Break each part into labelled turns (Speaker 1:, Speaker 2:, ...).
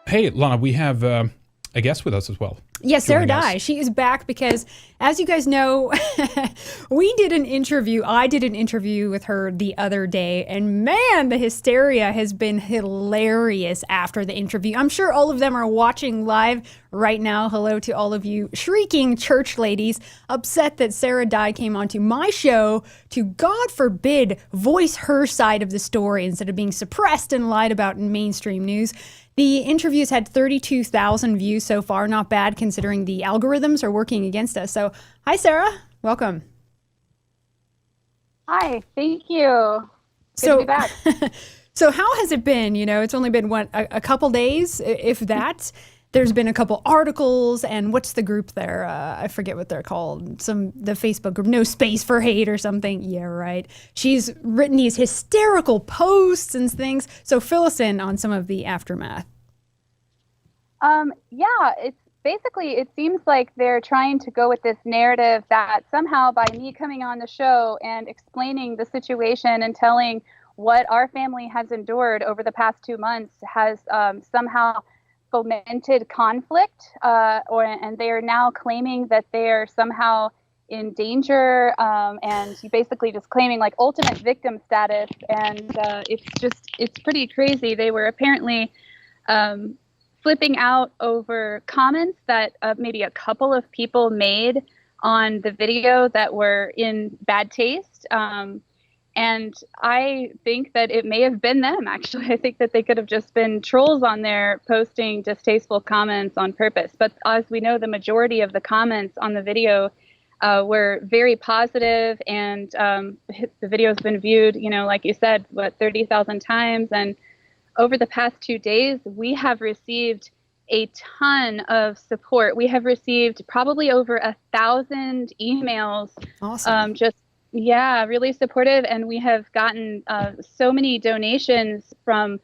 Speaker 1: Hey, Lana, we have a guest with us as well.
Speaker 2: Yes, Sarah Dye. She is back because, as you guys know, I did an interview with her the other day, and man, the hysteria has been hilarious after the interview. I'm sure all of them are watching live right now. Hello to all of you shrieking church ladies upset that Sarah Dye came onto my show to, God forbid, voice her side of the story instead of being suppressed and lied about in mainstream news. The interviews had 32,000 views so far. Not bad considering the algorithms are working against us. So, hi, Sarah. Welcome.
Speaker 3: Hi. Thank you. Good to be back.
Speaker 2: So how has it been? You know, it's only been, a couple days, if that. There's been a couple articles, and what's the group there? I forget what they're called. The Facebook group, No Space for Hate or something. Yeah, right. She's written these hysterical posts and things. So fill us in on some of the aftermath.
Speaker 3: Yeah, it's basically, it seems like they're trying to go with this narrative that somehow by me coming on the show and explaining the situation and telling what our family has endured over the past 2 months has somehow fomented conflict, and they are now claiming that they are somehow in danger, and basically just claiming like ultimate victim status. And it's pretty crazy. They were apparently flipping out over comments that maybe a couple of people made on the video that were in bad taste. And I think that it may have been them, actually. I think that they could have just been trolls on there posting distasteful comments on purpose. But as we know, the majority of the comments on the video were very positive, and the video has been viewed, like you said, 30,000 times. And over the past 2 days, we have received a ton of support. We have received probably over 1,000 emails.
Speaker 2: Awesome.
Speaker 3: Yeah, really supportive. And we have gotten so many donations from,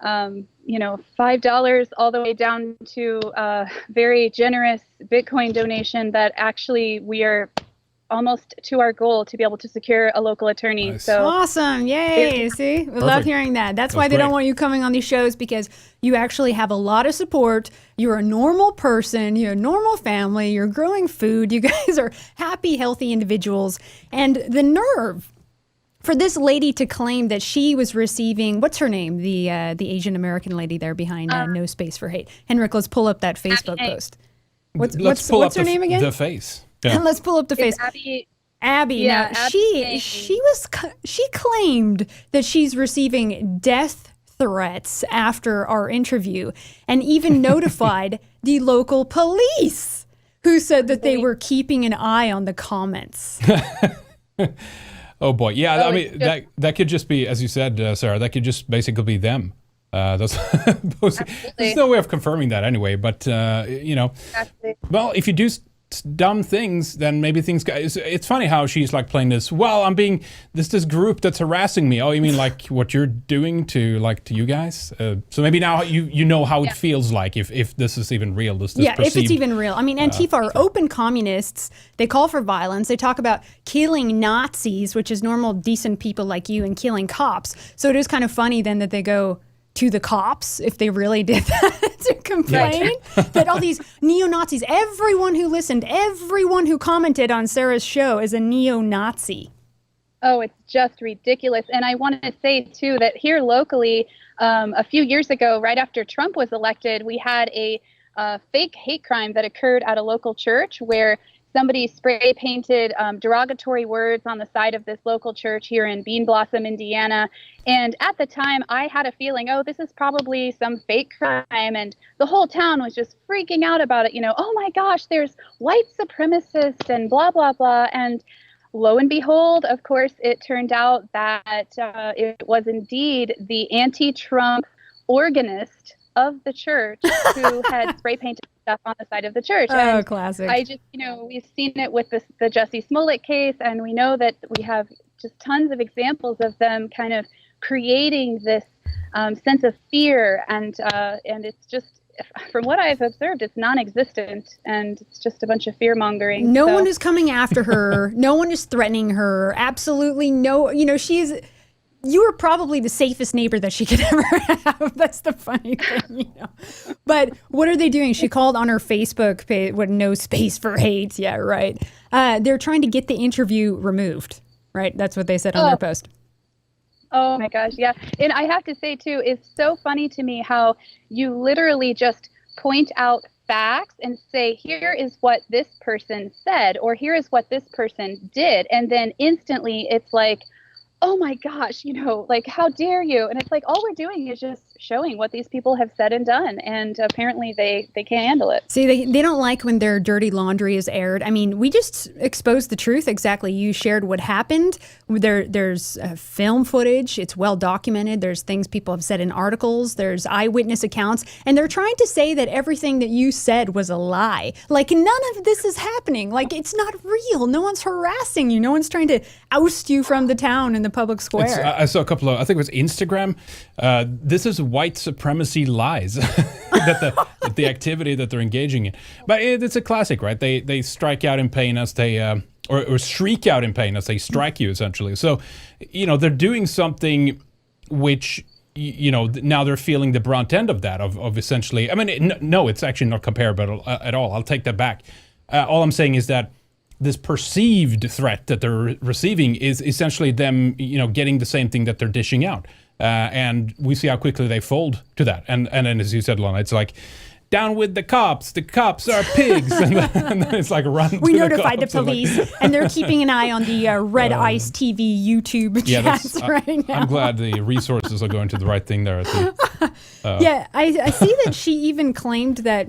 Speaker 3: $5 all the way down to a very generous Bitcoin donation that actually we are almost to our goal to be able to secure a local attorney.
Speaker 1: Nice.
Speaker 2: So awesome. Yay. See, we love hearing that. That's why they don't want you coming on these shows, because you actually have a lot of support. You're a normal person. You have a normal family. You're growing food. You guys are happy, healthy individuals. And the nerve for this lady to claim that she was receiving, what's her name? The Asian American lady there behind No Space for Hate. Henrik, let's pull up that Facebook post. What's her name again?
Speaker 1: The face.
Speaker 2: Yeah. And let's pull up the face. Abby.
Speaker 3: Yeah,
Speaker 2: now,
Speaker 3: Abby.
Speaker 2: she claimed that she's receiving death threats after our interview, and even notified the local police, who said that they were keeping an eye on the comments.
Speaker 1: Oh boy, yeah. I mean, that could just be, as you said, Sarah. That could just basically be them. There's no way of confirming that anyway. But
Speaker 3: Exactly.
Speaker 1: well, if you do dumb things, then maybe things it's funny how she's like playing this, this group that's harassing me. Oh, you mean like what you're doing to you guys? So maybe now you know how it feels like if this is even real. If it's
Speaker 2: even real. I mean, Antifa are open communists. They call for violence. They talk about killing Nazis, which is normal, decent people like you, and killing cops. So it is kind of funny then that they go to the cops, if they really did that, to complain that all these neo-Nazis, everyone who listened, everyone who commented on Sarah's show is a neo-Nazi.
Speaker 3: Oh, it's just ridiculous. And I want to say, too, that here locally, a few years ago, right after Trump was elected, we had a fake hate crime that occurred at a local church where somebody spray painted derogatory words on the side of this local church here in Bean Blossom, Indiana. And at the time, I had a feeling, this is probably some fake crime. And the whole town was just freaking out about it. Oh my gosh, there's white supremacists and blah, blah, blah. And lo and behold, of course, it turned out that it was indeed the anti-Trump organist of the church who had spray painted stuff on the side of the church.
Speaker 2: Oh,
Speaker 3: and
Speaker 2: classic.
Speaker 3: I just, we've seen it with the Jussie Smollett case, and we know that we have just tons of examples of them kind of creating this sense of fear, and it's just, from what I've observed, it's non-existent, and it's just a bunch of fear-mongering.
Speaker 2: No one is coming after her. No one is threatening her. Absolutely no. you were probably the safest neighbor that she could ever have. That's the funny thing, But what are they doing? She called on her Facebook page with no space for hate. Yeah, right. They're trying to get the interview removed, right? That's what they said on their post.
Speaker 3: Oh my gosh, yeah. And I have to say too, it's so funny to me how you literally just point out facts and say, here is what this person said, or here is what this person did. And then instantly it's like, oh my gosh, like, how dare you? And it's like, all we're doing is just showing what these people have said and done. And apparently they can't handle it.
Speaker 2: See, they don't like when their dirty laundry is aired. I mean, we just exposed the truth. Exactly. You shared what happened. There's film footage. It's well documented. There's things people have said in articles. There's eyewitness accounts. And they're trying to say that everything that you said was a lie. Like, none of this is happening. Like, it's not real. No one's harassing you. No one's trying to oust you from the town in the public square.
Speaker 1: I saw a couple of, I think it was Instagram. This is white supremacy lies, that the activity that they're engaging in. But it's a classic, right? They strike out in pain as they, or shriek out in pain as they strike you, essentially. So, they're doing something which, now they're feeling the brunt end of that, of essentially, I mean, no, it's actually not comparable at all. I'll take that back. All I'm saying is that this perceived threat that they're receiving is essentially them, getting the same thing that they're dishing out. And we see how quickly they fold to that. And then, as you said, Lana, it's like, down with the cops are pigs. and then it's like, run.
Speaker 2: We notified the police, and they're keeping an eye on the Red Ice TV YouTube chats right now.
Speaker 1: I'm glad the resources are going to the right thing there. I think.
Speaker 2: I see that she even claimed that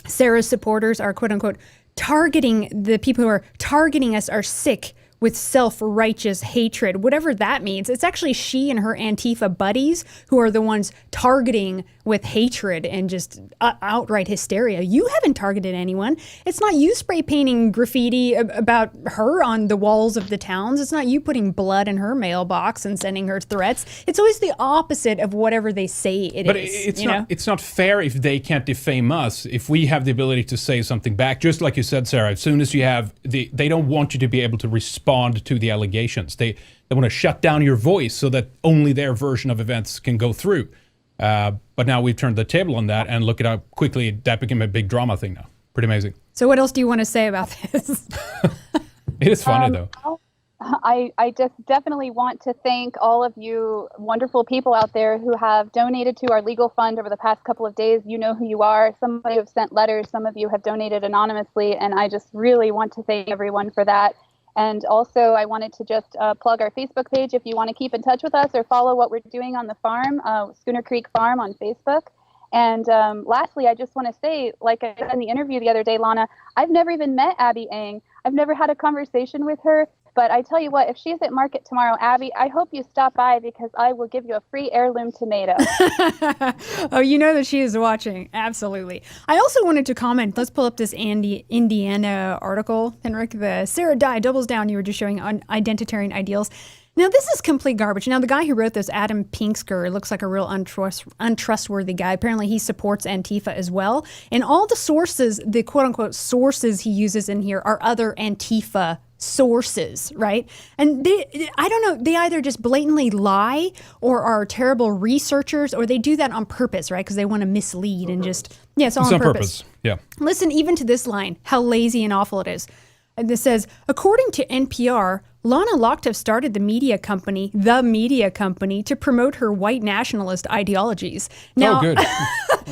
Speaker 2: Sarah's supporters are, quote unquote, targeting the people who are targeting us are sick with self-righteous hatred, whatever that means. It's actually she and her Antifa buddies who are the ones targeting with hatred and just outright hysteria. You haven't targeted anyone. It's not you spray painting graffiti about her on the walls of the towns. It's not you putting blood in her mailbox and sending her threats. It's always the opposite of whatever they say it
Speaker 1: but
Speaker 2: is.
Speaker 1: It's not fair if they can't defame us, if we have the ability to say something back. Just like you said, Sarah, as soon as you have they don't want you to be able to respond to the allegations. They want to shut down your voice so that only their version of events can go through. But now we've turned the table on that, and look at how quickly that became a big drama thing now. Pretty amazing.
Speaker 2: So what else do you want to say about this?
Speaker 1: It is funny, though.
Speaker 3: I just definitely want to thank all of you wonderful people out there who have donated to our legal fund over the past couple of days. You know who you are. Some of you have sent letters. Some of you have donated anonymously. And I just really want to thank everyone for that. And also, I wanted to just plug our Facebook page if you want to keep in touch with us or follow what we're doing on the farm, Schooner Creek Farm on Facebook. And lastly, I just want to say, like I said in the interview the other day, Lana, I've never even met Abby Ang. I've never had a conversation with her. But I tell you what, if she's at market tomorrow, Abby, I hope you stop by because I will give you a free heirloom tomato.
Speaker 2: Oh, you know that she is watching. Absolutely. I also wanted to comment. Let's pull up this Indiana article, Henrik. The Sarah Dye doubles down. You were just showing on identitarian ideals. Now, this is complete garbage. Now, the guy who wrote this, Adam Pinksker, looks like a real untrustworthy guy. Apparently, he supports Antifa as well. And all the sources, the quote-unquote sources he uses in here are other Antifa sources, right? And I don't know, they either just blatantly lie or are terrible researchers, or they do that on purpose, right? Because they want to mislead and just, yeah, it's all on purpose.
Speaker 1: Yeah.
Speaker 2: Listen, even to this line, how lazy and awful it is. And this says, according to NPR, Lana Lochtef started the media company, to promote her white nationalist ideologies. Now,
Speaker 1: good. All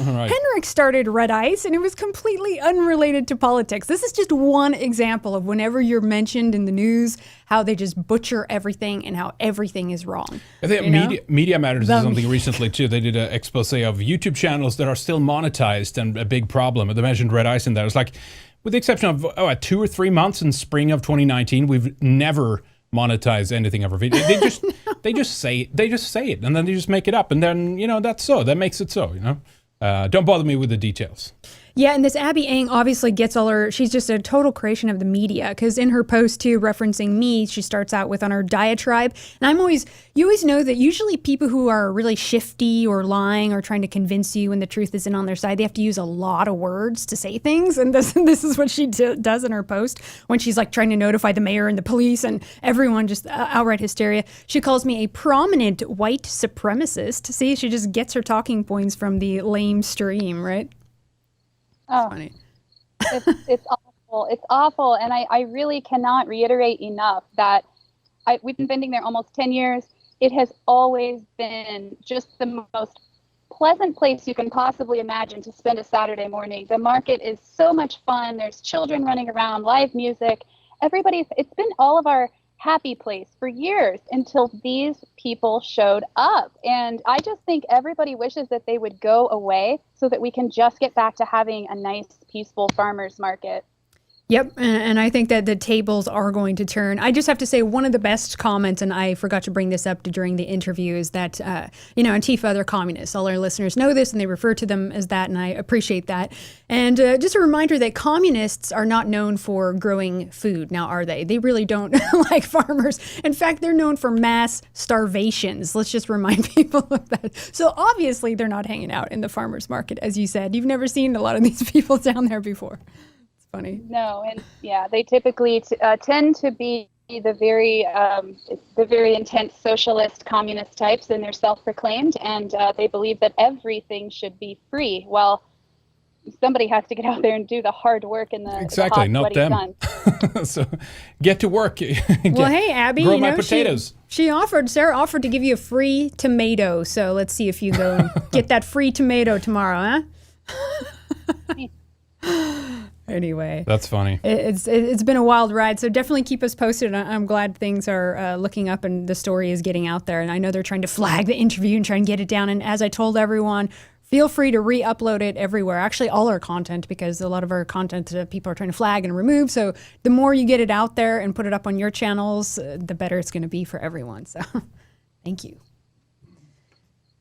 Speaker 1: right.
Speaker 2: Henrik started Red Ice, and it was completely unrelated to politics. This is just one example of whenever you're mentioned in the news, how they just butcher everything and how everything is wrong.
Speaker 1: I think Media Matters did something recently, too. They did an expose of YouTube channels that are still monetized, and a big problem. They mentioned Red Ice in there. It's like, with the exception of 2 or 3 months in spring of 2019, we've never monetized anything of our video. They just say it, and then they just make it up, and then that's so. That makes it so. Don't bother me with the details.
Speaker 2: Yeah, and this Abby Ang obviously gets all her, she's just a total creation of the media, because in her post too, referencing me, she starts out with on her diatribe. And you always know that usually people who are really shifty or lying or trying to convince you when the truth isn't on their side, they have to use a lot of words to say things. And this is what she does in her post when she's like trying to notify the mayor and the police and everyone, just outright hysteria. She calls me a prominent white supremacist. See, she just gets her talking points from the lame stream, right?
Speaker 3: Oh,
Speaker 2: Funny.
Speaker 3: it's awful. It's awful. And I really cannot reiterate enough that we've been vending there almost 10 years. It has always been just the most pleasant place you can possibly imagine to spend a Saturday morning. The market is so much fun. There's children running around, live music. It's been all of our happy place for years until these people showed up. And I just think everybody wishes that they would go away so that we can just get back to having a nice, peaceful farmers market.
Speaker 2: Yep, and I think that the tables are going to turn. I just have to say one of the best comments, and I forgot to bring this up during the interview, is that, Antifa, they're communists. All our listeners know this, and they refer to them as that, and I appreciate that. And just a reminder that communists are not known for growing food. Now, are they? They really don't like farmers. In fact, they're known for mass starvations. Let's just remind people of that. So obviously, they're not hanging out in the farmers market, as you said. You've never seen a lot of these people down there before. Funny. No,
Speaker 3: and yeah, they typically tend to be the very intense socialist communist types, and they're self-proclaimed, and they believe that everything should be free. Well, somebody has to get out there and do the hard work and
Speaker 1: exactly, not them. So get to work.
Speaker 2: Well, hey, Abby,
Speaker 1: grow my potatoes.
Speaker 2: Sarah offered to give you a free tomato. So let's see if you go and get that free tomato tomorrow, huh? Anyway,
Speaker 1: that's funny.
Speaker 2: It's been a wild ride, so definitely keep us posted. I'm glad things are looking up and the story is getting out there. And I know they're trying to flag the interview and try and get it down. And as I told everyone, feel free to re-upload it everywhere. Actually, all our content, because a lot of our content people are trying to flag and remove. So the more you get it out there and put it up on your channels, the better it's going to be for everyone. So thank you.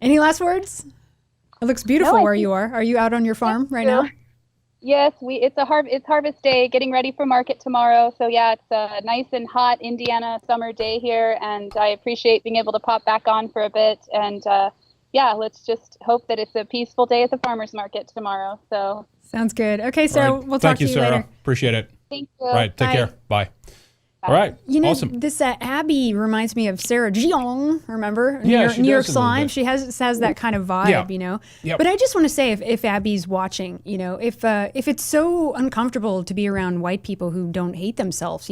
Speaker 2: Any last words? It looks beautiful where you are. Are you out on your farm right now?
Speaker 3: Yes, it's harvest day, getting ready for market tomorrow. So yeah, it's a nice and hot Indiana summer day here, and I appreciate being able to pop back on for a bit. And let's just hope that it's a peaceful day at the farmers market tomorrow. So
Speaker 2: sounds good. Okay, Sarah, we'll talk to you
Speaker 1: Sarah.
Speaker 2: later.
Speaker 1: Appreciate it.
Speaker 3: Thank you.
Speaker 1: All right, take care. Bye. All right. Awesome.
Speaker 2: This Abby reminds me of Sarah Jeong, remember?
Speaker 1: Yeah,
Speaker 2: New York Slime. She has that kind of vibe,
Speaker 1: Yep.
Speaker 2: But I just want to say, if Abby's watching, if it's so uncomfortable to be around white people who don't hate themselves,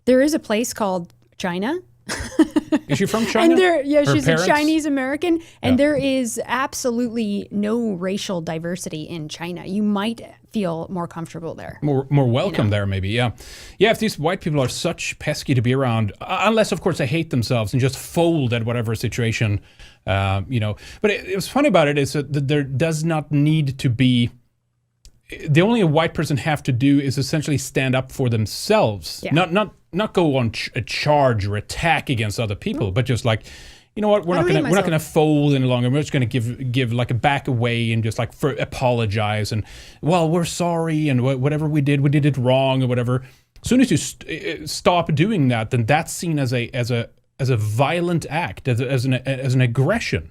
Speaker 2: there is a place called China.
Speaker 1: Is she from China?
Speaker 2: And she's a Chinese American, and there is absolutely no racial diversity in China. You might feel more comfortable there.
Speaker 1: More welcome there, maybe, yeah. Yeah, if these white people are such pesky to be around, unless, of course, they hate themselves and just fold at whatever situation, But it was funny about it is that there does not need to be, the only a white person have to do is essentially stand up for themselves, not go on a charge or attack against other people, but just like, you know what, we're not gonna fold any longer. We're just gonna give like a back away and just like apologize and, well, we're sorry and whatever we did it wrong or whatever. As soon as you stop doing that, then that's seen as a violent act, as an aggression.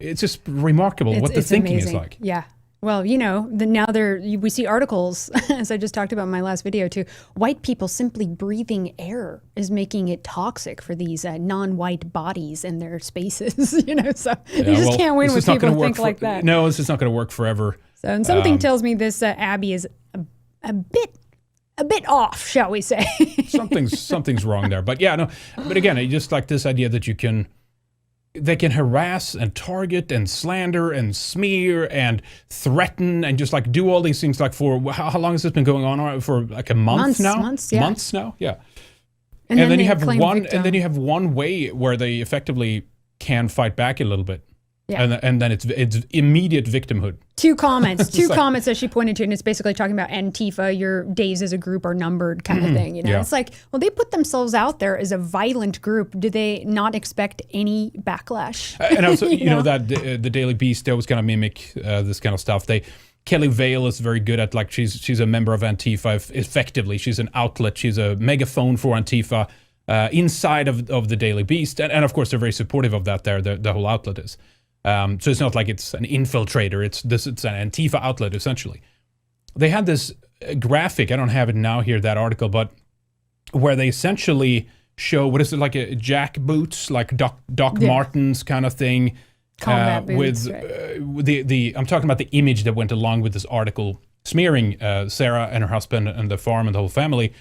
Speaker 1: It's just remarkable what the thinking is like.
Speaker 2: Yeah. Well, now we see articles, as I just talked about in my last video too, white people simply breathing air is making it toxic for these non-white bodies in their spaces, so you just can't win with people who think like that.
Speaker 1: No, this is not going to work forever.
Speaker 2: So, and something tells me this Abby is a bit off, shall we say.
Speaker 1: Something's wrong there. But yeah, no, but again, I just like this idea that they can harass and target and slander and smear and threaten and just like do all these things like for how long has this been going on for like a month now?
Speaker 2: Months, yeah.
Speaker 1: Months now, yeah. And then you have one way where they effectively can fight back a little bit. Yeah. And then it's immediate victimhood.
Speaker 2: Two comments that she pointed to, and it's basically talking about Antifa, your days as a group are numbered kind of thing. Yeah. It's like, well, they put themselves out there as a violent group. Do they not expect any backlash?
Speaker 1: And also, that the Daily Beast, they always kind of mimic this kind of stuff. They Kelly Vale is very good at, like, she's a member of Antifa. Effectively, she's an outlet. She's a megaphone for Antifa inside of the Daily Beast. And of course, they're very supportive of that there, the whole outlet is. So it's not like it's an infiltrator. It's an Antifa outlet, essentially. They had this graphic, I don't have it now here, that article, but where they essentially show, what is it, like a jack boots, like Doc Martens kind of thing.
Speaker 2: Combat boots,
Speaker 1: with I'm talking about the image that went along with this article, smearing Sarah and her husband and the farm and the whole family.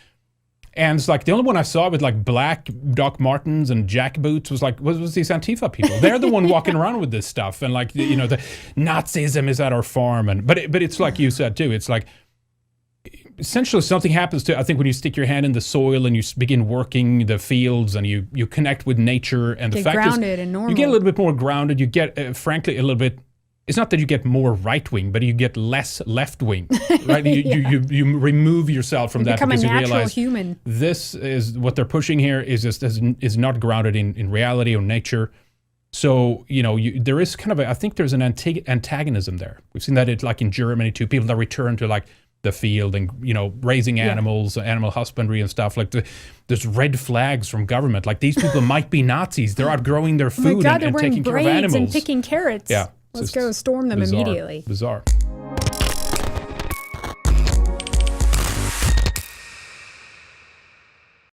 Speaker 1: And it's like the only one I saw with like black Doc Martens and jack boots was these Antifa people. They're the one walking around with this stuff, and like, you know, the Nazism is at our farm, and but it's like you said too. It's like essentially something happens to, I think, when you stick your hand in the soil and you begin working the fields and you connect with nature, and the fact
Speaker 2: grounded
Speaker 1: is
Speaker 2: and normal.
Speaker 1: You get a little bit more grounded. You get frankly a little bit. It's not that you get more right wing, but you get less left wing, right? You remove yourself from that because you realize
Speaker 2: human.
Speaker 1: This is what they're pushing here is not grounded in reality or nature. So, you know, there is kind of I think there's an antagonism there. We've seen that like in Germany too, people that return to like the field and, you know, raising animals, animal husbandry and stuff. Like there's red flags from government. Like these people might be Nazis. They're outgrowing their food and taking care of animals.
Speaker 2: And picking carrots.
Speaker 1: Yeah.
Speaker 2: Let's go storm them immediately.
Speaker 1: Bizarre.